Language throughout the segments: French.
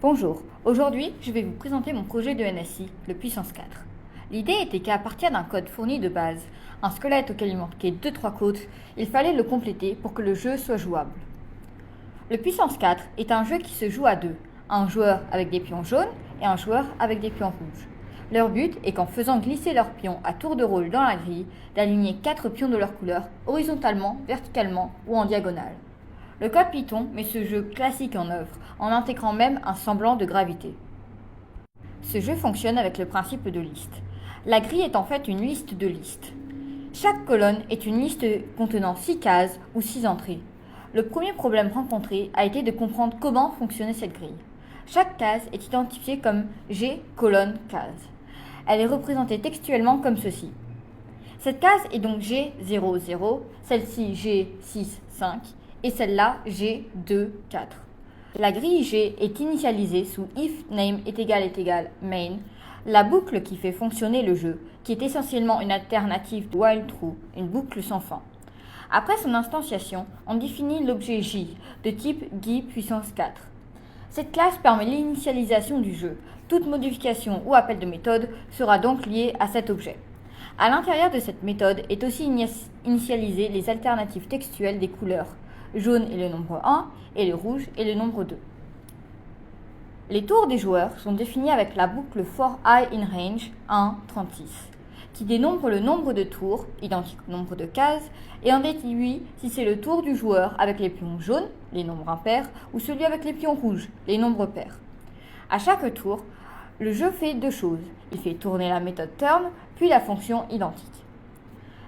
Bonjour, aujourd'hui je vais vous présenter mon projet de NSI, le Puissance 4. L'idée était qu'à partir d'un code fourni de base, un squelette auquel il manquait 2-3 côtes, il fallait le compléter pour que le jeu soit jouable. Le Puissance 4 est un jeu qui se joue à deux, un joueur avec des pions jaunes et un joueur avec des pions rouges. Leur but est qu'en faisant glisser leurs pions à tour de rôle dans la grille, d'aligner 4 pions de leur couleur horizontalement, verticalement ou en diagonale. Le code Python met ce jeu classique en œuvre, en intégrant même un semblant de gravité. Ce jeu fonctionne avec le principe de liste. La grille est en fait une liste de listes. Chaque colonne est une liste contenant 6 cases ou 6 entrées. Le premier problème rencontré a été de comprendre comment fonctionnait cette grille. Chaque case est identifiée comme G colonne case. Elle est représentée textuellement comme ceci. Cette case est donc G00, celle-ci G65 et celle-là G2, 4. La grille G est initialisée sous if name est égal main, la boucle qui fait fonctionner le jeu, qui est essentiellement une alternative de while true, une boucle sans fin. Après son instantiation, on définit l'objet J de type GUI puissance 4. Cette classe permet l'initialisation du jeu. Toute modification ou appel de méthode sera donc liée à cet objet. À l'intérieur de cette méthode est aussi initialisées les alternatives textuelles des couleurs. Jaune est le nombre 1 et le rouge est le nombre 2. Les tours des joueurs sont définis avec la boucle for I in range 1, 36, qui dénombre le nombre de tours, identique au nombre de cases, et en déduit si c'est le tour du joueur avec les pions jaunes, les nombres impairs, ou celui avec les pions rouges, les nombres pairs. À chaque tour, le jeu fait deux choses. Il fait tourner la méthode turn, puis la fonction identique.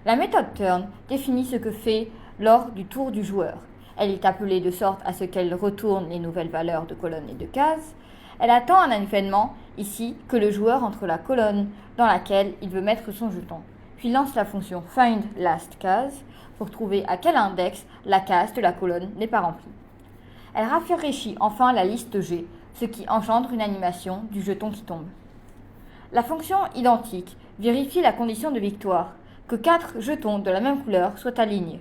La méthode turn définit ce que fait lors du tour du joueur. Elle est appelée de sorte à ce qu'elle retourne les nouvelles valeurs de colonnes et de cases. Elle attend un événement, ici, que le joueur entre la colonne dans laquelle il veut mettre son jeton, puis lance la fonction findLastCase pour trouver à quel index la case de la colonne n'est pas remplie. Elle rafraîchit enfin la liste G, ce qui engendre une animation du jeton qui tombe. La fonction identique vérifie la condition de victoire, que 4 jetons de la même couleur soient alignés.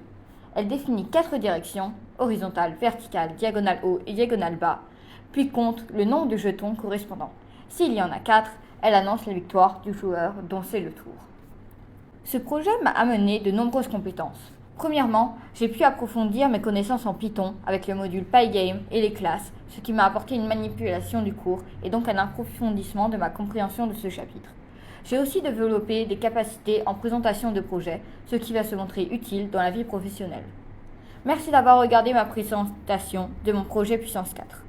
Elle définit 4 directions, horizontale, verticale, diagonale haut et diagonale bas, puis compte le nombre de jetons correspondants. S'il y en a 4, elle annonce la victoire du joueur dont c'est le tour. Ce projet m'a amené de nombreuses compétences. Premièrement, j'ai pu approfondir mes connaissances en Python avec le module Pygame et les classes, ce qui m'a apporté une manipulation du cours et donc un approfondissement de ma compréhension de ce chapitre. J'ai aussi développé des capacités en présentation de projet, ce qui va se montrer utile dans la vie professionnelle. Merci d'avoir regardé ma présentation de mon projet Puissance 4.